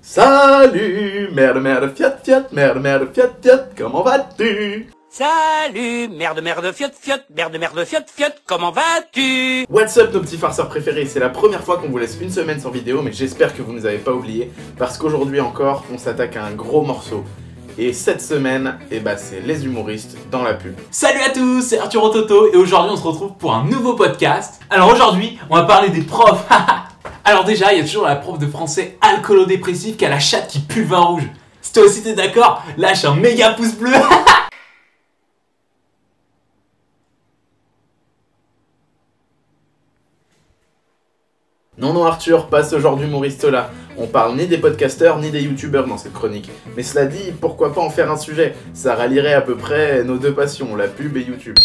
Salut, merde, fiat, fiat, merde, fiat, fiat, comment vas-tu? Salut, merde, fiot, fiot, comment vas-tu? What's up nos petits farceurs préférés, c'est la première fois qu'on vous laisse une semaine sans vidéo, mais j'espère que vous nous avez pas oublié, parce qu'aujourd'hui encore, on s'attaque à un gros morceau. Et cette semaine, c'est les humoristes dans la pub. Salut à tous, c'est Arthur Ototo et aujourd'hui on se retrouve pour un nouveau podcast. Alors aujourd'hui, on va parler des profs. Alors déjà, il y a toujours la prof de français alcoolo-dépressif qui a la chatte qui pue le vin rouge. Si toi aussi t'es d'accord, lâche un méga pouce bleu. Non Arthur, pas ce genre d'humoriste là. On parle ni des podcasteurs ni des youtubeurs dans cette chronique. Mais cela dit, pourquoi pas en faire un sujet? Ça rallierait à peu près nos deux passions, la pub et YouTube.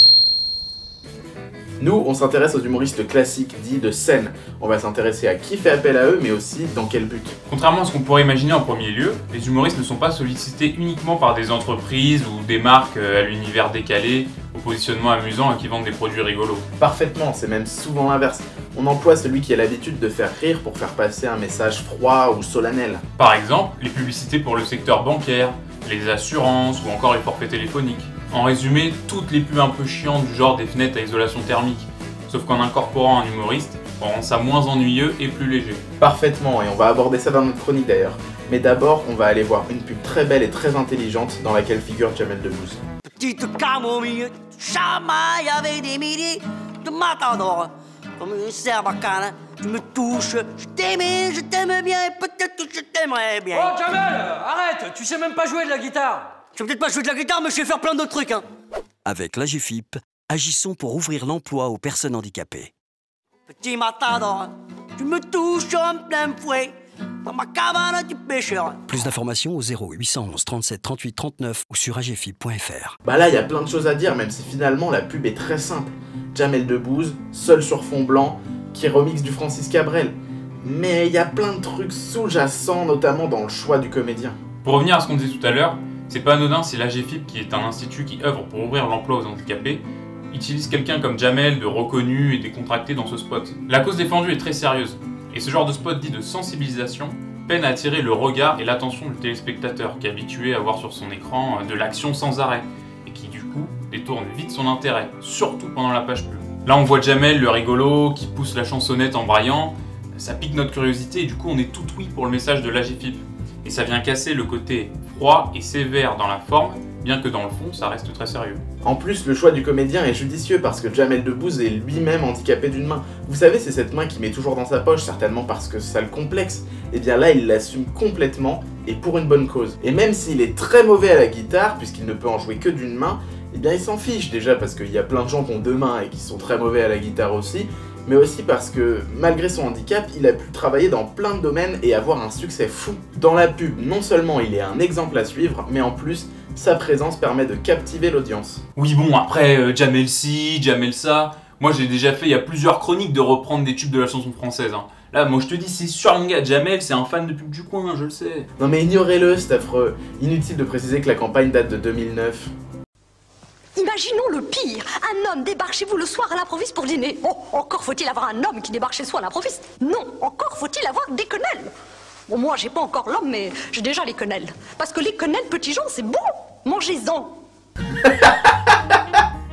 Nous, on s'intéresse aux humoristes classiques dits de scène. On va s'intéresser à qui fait appel à eux, mais aussi dans quel but. Contrairement à ce qu'on pourrait imaginer en premier lieu, les humoristes ne sont pas sollicités uniquement par des entreprises ou des marques à l'univers décalé, au positionnement amusant et qui vendent des produits rigolos. Parfaitement, c'est même souvent l'inverse. On emploie celui qui a l'habitude de faire rire pour faire passer un message froid ou solennel. Par exemple, les publicités pour le secteur bancaire, les assurances ou encore les forfaits téléphoniques. En résumé, toutes les pubs un peu chiantes du genre des fenêtres à isolation thermique. Sauf qu'en incorporant un humoriste, on rend ça moins ennuyeux et plus léger. Parfaitement, et on va aborder ça dans notre chronique d'ailleurs. Mais d'abord, on va aller voir une pub très belle et très intelligente dans laquelle figure Jamel Debbouze. Petite camomille, chamaille avec des milliers de matadors. Comme une serbacane, tu me touches, je t'aime bien, et peut-être que je t'aimerais bien. Oh Jamel, arrête, tu sais même pas jouer de la guitare. Je sais peut-être pas jouer de la guitare, mais je sais faire plein d'autres trucs, hein. Avec l'AGFIP, agissons pour ouvrir l'emploi aux personnes handicapées. Petit matador, tu me touches en plein fouet, dans ma cabane du pêcheur. Plus d'informations au 0811 37 38 39 ou sur agfip.fr. Bah là, il y a plein de choses à dire, même si finalement la pub est très simple. Jamel Debbouze, seul sur fond blanc, qui remixe du Francis Cabrel. Mais il y a plein de trucs sous-jacents, notamment dans le choix du comédien. Pour revenir à ce qu'on disait tout à l'heure, c'est pas anodin si l'AGFIP, qui est un institut qui œuvre pour ouvrir l'emploi aux handicapés, utilise quelqu'un comme Jamel de reconnu et décontracté dans ce spot. La cause défendue est très sérieuse, et ce genre de spot dit de sensibilisation peine à attirer le regard et l'attention du téléspectateur, qui est habitué à voir sur son écran de l'action sans arrêt, et qui du coup détourne vite son intérêt, surtout pendant la page pub. Là on voit Jamel le rigolo qui pousse la chansonnette en braillant, ça pique notre curiosité et du coup on est tout oui pour le message de l'AGFIP. Et ça vient casser le côté froid et sévère dans la forme, bien que dans le fond, ça reste très sérieux. En plus, le choix du comédien est judicieux parce que Jamel Debbouze est lui-même handicapé d'une main. Vous savez, c'est cette main qu'il met toujours dans sa poche, certainement parce que ça le complexe. Et bien là, il l'assume complètement et pour une bonne cause. Et même s'il est très mauvais à la guitare, puisqu'il ne peut en jouer que d'une main, eh bien il s'en fiche déjà parce qu'il y a plein de gens qui ont deux mains et qui sont très mauvais à la guitare aussi, mais aussi parce que, malgré son handicap, il a pu travailler dans plein de domaines et avoir un succès fou. Dans la pub, non seulement il est un exemple à suivre, mais en plus, sa présence permet de captiver l'audience. Oui bon, après, Jamel ci, Jamel ça, moi j'ai déjà fait il y a plusieurs chroniques de reprendre des tubes de la chanson française. Hein. Là, moi je te dis, c'est sûr mon gars, Jamel c'est un fan de pub du coin, je le sais. Non mais ignorez-le, c'est affreux. Inutile de préciser que la campagne date de 2009. Imaginons le pire, un homme débarque chez vous le soir à l'improviste pour dîner. Oh, encore faut-il avoir un homme qui débarque chez soi à l'improviste? Non, encore faut-il avoir des quenelles. Bon, moi j'ai pas encore l'homme, mais j'ai déjà les quenelles. Parce que les quenelles, petits gens, c'est bon, mangez-en.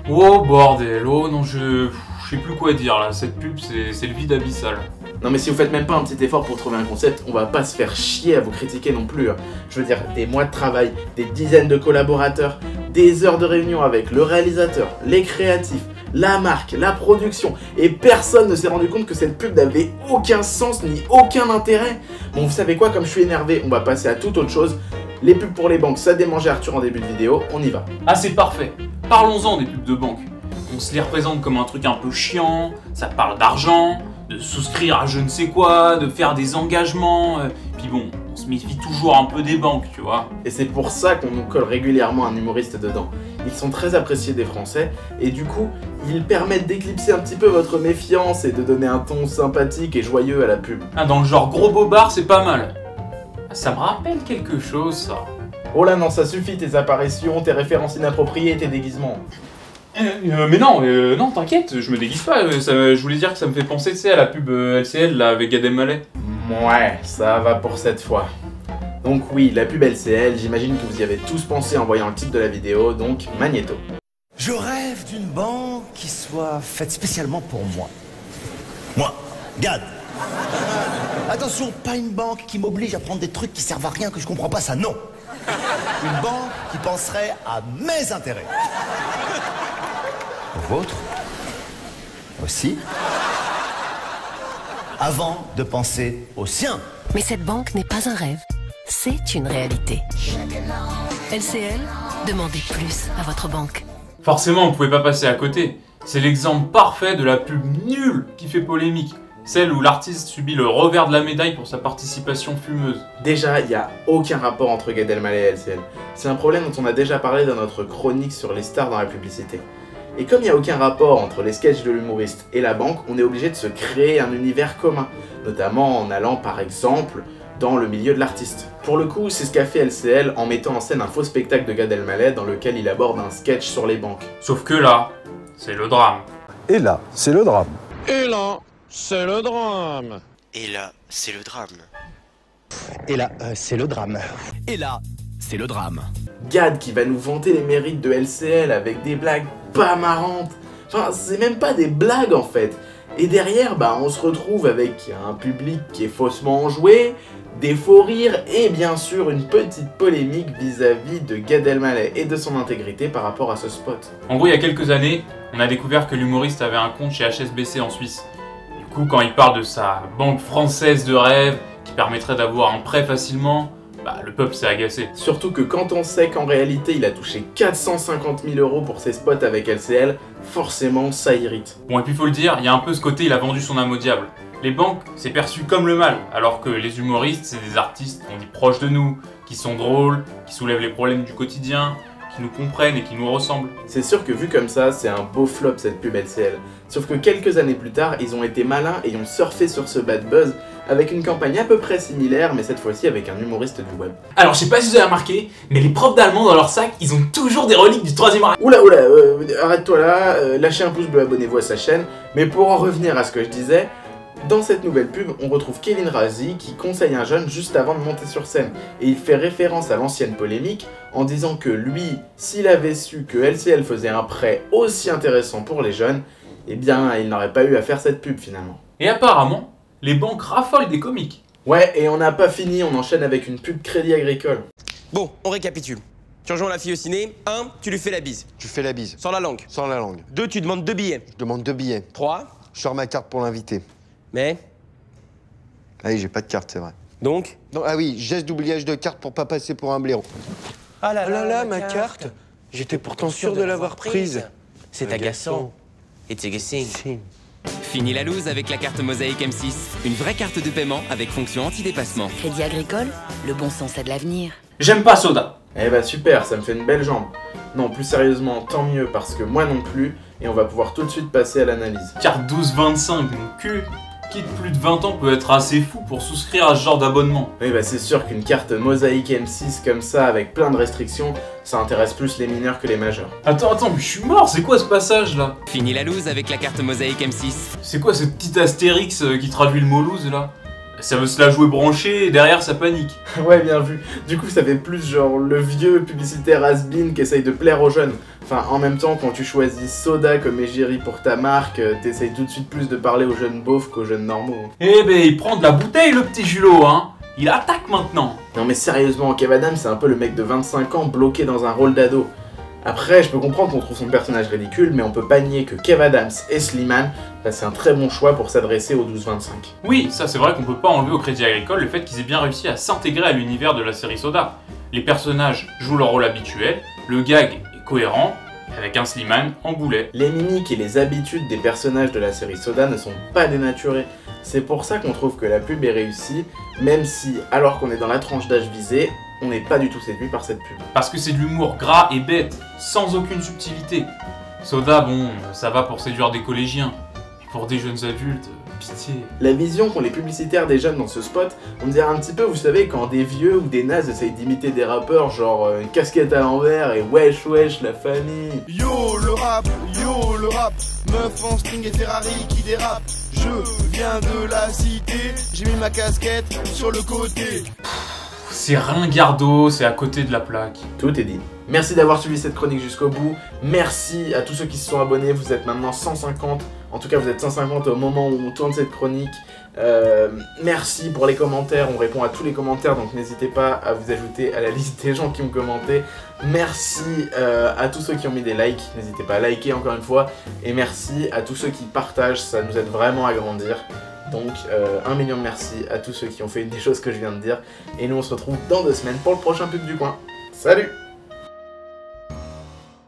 Oh bordel, oh non je sais plus quoi dire là, cette pub c'est le vide abyssal. Non mais si vous faites même pas un petit effort pour trouver un concept, on va pas se faire chier à vous critiquer non plus. Je veux dire, des mois de travail, des dizaines de collaborateurs, des heures de réunion avec le réalisateur, les créatifs, la marque, la production, et personne ne s'est rendu compte que cette pub n'avait aucun sens ni aucun intérêt. Bon, vous savez quoi, comme je suis énervé, on va passer à toute autre chose. Les pubs pour les banques, ça démangeait Arthur en début de vidéo, on y va. Ah c'est parfait, parlons-en des pubs de banque. On se les représente comme un truc un peu chiant, ça parle d'argent, de souscrire à je ne sais quoi, de faire des engagements, puis bon, on se méfie toujours un peu des banques, tu vois. Et c'est pour ça qu'on nous colle régulièrement un humoriste dedans. Ils sont très appréciés des Français, et du coup, ils permettent d'éclipser un petit peu votre méfiance et de donner un ton sympathique et joyeux à la pub. Ah, dans le genre gros bobard, c'est pas mal. Ah, ça me rappelle quelque chose, ça. Oh là non, ça suffit tes apparitions, tes références inappropriées, tes déguisements. Mais non, non, t'inquiète, je me déguise pas. Je voulais dire que ça me fait penser, tu sais, à la pub LCL là avec Gad Elmaleh. Ouais, ça va pour cette fois. Donc oui, la pub LCL, j'imagine que vous y avez tous pensé en voyant le titre de la vidéo, donc Magnéto. Je rêve d'une banque qui soit faite spécialement pour moi. Moi, Gad. Attention, pas une banque qui m'oblige à prendre des trucs qui servent à rien, que je comprends pas ça, non. Une banque qui penserait à mes intérêts. Au vôtre aussi. Avant de penser aux siens. Mais cette banque n'est pas un rêve, c'est une réalité. LCL, demandez plus à votre banque. Forcément, on pouvait pas passer à côté. C'est l'exemple parfait de la pub nulle qui fait polémique. Celle où l'artiste subit le revers de la médaille pour sa participation fumeuse. Déjà, il n'y a aucun rapport entre Gad Elmaleh et LCL. C'est un problème dont on a déjà parlé dans notre chronique sur les stars dans la publicité. Et comme il n'y a aucun rapport entre les sketchs de l'humoriste et la banque, on est obligé de se créer un univers commun, notamment en allant par exemple dans le milieu de l'artiste. Pour le coup, c'est ce qu'a fait LCL en mettant en scène un faux spectacle de Gad Elmaleh dans lequel il aborde un sketch sur les banques. Sauf que là, c'est le drame. Et là, c'est le drame. Et là, c'est le drame. Et là, c'est le drame. Et là, c'est le drame. Et là, c'est le drame. Gad qui va nous vanter les mérites de LCL avec des blagues pas marrantes. Enfin, c'est même pas des blagues en fait. Et derrière, on se retrouve avec un public qui est faussement enjoué, des faux rires et bien sûr une petite polémique vis-à-vis de Gad Elmaleh et de son intégrité par rapport à ce spot. En gros, il y a quelques années, on a découvert que l'humoriste avait un compte chez HSBC en Suisse. Du coup, quand il parle de sa banque française de rêve, qui permettrait d'avoir un prêt facilement, le peuple s'est agacé. Surtout que quand on sait qu'en réalité il a touché 450 000 € pour ses spots avec LCL, forcément ça irrite. Bon, et puis faut le dire, il y a un peu ce côté, il a vendu son âme au diable. Les banques, c'est perçu comme le mal, alors que les humoristes, c'est des artistes qu'on dit proches de nous, qui sont drôles, qui soulèvent les problèmes du quotidien, qui nous comprennent et qui nous ressemblent. C'est sûr que vu comme ça, c'est un beau flop cette pub LCL. Sauf que quelques années plus tard, ils ont été malins et ont surfé sur ce bad buzz avec une campagne à peu près similaire, mais cette fois-ci avec un humoriste du web. Alors je sais pas si vous avez remarqué, mais les profs d'allemand dans leur sac, ils ont toujours des reliques du 3e Reich. Oula, arrête-toi là, lâchez un pouce bleu, abonnez-vous à sa chaîne. Mais pour en revenir à ce que je disais, dans cette nouvelle pub, on retrouve Kevin Razi qui conseille un jeune juste avant de monter sur scène. Et il fait référence à l'ancienne polémique en disant que lui, s'il avait su que LCL faisait un prêt aussi intéressant pour les jeunes, eh bien il n'aurait pas eu à faire cette pub finalement. Et apparemment, les banques raffolent des comiques. Ouais, et on n'a pas fini, on enchaîne avec une pub Crédit Agricole. Bon, on récapitule. Tu rejoins la fille au ciné. 1, tu lui fais la bise. Tu fais la bise. Sans la langue. Sans la langue. 2, tu demandes 2 billets. Je demande 2 billets. 3. Je sors ma carte pour l'inviter. Mais Ah oui, j'ai pas de carte, c'est vrai. donc Non, ah oui, geste d'oubliage de carte pour pas passer pour un blaireau. Ah là, ma carte. J'étais pourtant sûr de l'avoir prise. C'est agaçant. It's agaçant. Fini la loose avec la carte Mosaïque M6. Une vraie carte de paiement avec fonction anti-dépassement. Crédit Agricole, le bon sens a de l'avenir. J'aime pas Soda. Eh bah super, ça me fait une belle jambe. Non, plus sérieusement, tant mieux parce que moi non plus, et on va pouvoir tout de suite passer à l'analyse. Carte 12-25, mon cul. Qui de plus de 20 ans peut être assez fou pour souscrire à ce genre d'abonnement? Oui bah c'est sûr qu'une carte Mosaïque M6 comme ça, avec plein de restrictions, ça intéresse plus les mineurs que les majeurs. Attends, mais je suis mort, c'est quoi ce passage là? Fini la loose avec la carte Mosaïque M6. C'est quoi ce petit astérix qui traduit le mot loose là? Ça veut se la jouer branchée et derrière ça panique. Ouais, bien vu. Du coup, ça fait plus genre le vieux publicitaire has-been qui essaye de plaire aux jeunes. Enfin, en même temps, quand tu choisis Soda comme égérie pour ta marque, t'essayes tout de suite plus de parler aux jeunes beaufs qu'aux jeunes normaux. Eh ben, il prend de la bouteille le petit Julot, hein. Il attaque maintenant. Non mais sérieusement, Kev Adams, c'est un peu le mec de 25 ans bloqué dans un rôle d'ado. Après, je peux comprendre qu'on trouve son personnage ridicule, mais on peut pas nier que Kev Adams et Slimane, c'est un très bon choix pour s'adresser aux 12-25. Oui, ça c'est vrai qu'on peut pas enlever au Crédit Agricole le fait qu'ils aient bien réussi à s'intégrer à l'univers de la série Soda. Les personnages jouent leur rôle habituel, le gag est cohérent, avec un Slimane en boulet. Les mimiques et les habitudes des personnages de la série Soda ne sont pas dénaturées. C'est pour ça qu'on trouve que la pub est réussie, même si, alors qu'on est dans la tranche d'âge visée, on n'est pas du tout séduit par cette pub. Parce que c'est de l'humour gras et bête, sans aucune subtilité. Soda, bon, ça va pour séduire des collégiens. Mais pour des jeunes adultes, pitié. La vision qu'ont les publicitaires des jeunes dans ce spot, on dirait un petit peu, vous savez, quand des vieux ou des nazes essayent d'imiter des rappeurs, genre une casquette à l'envers et wesh wesh la famille. Yo le rap, meuf en string et Ferrari qui dérape. Je viens de la cité, j'ai mis ma casquette sur le côté. C'est ringardo, c'est à côté de la plaque. Tout est dit. Merci d'avoir suivi cette chronique jusqu'au bout. Merci à tous ceux qui se sont abonnés. Vous êtes maintenant 150. En tout cas, vous êtes 150 au moment où on tourne cette chronique. Merci pour les commentaires. On répond à tous les commentaires, donc n'hésitez pas à vous ajouter à la liste des gens qui ont commenté. Merci à tous ceux qui ont mis des likes. N'hésitez pas à liker encore une fois. Et merci à tous ceux qui partagent. Ça nous aide vraiment à grandir. Donc 1 million de merci à tous ceux qui ont fait des choses que je viens de dire. Et nous on se retrouve dans 2 semaines pour le prochain pub du coin. Salut!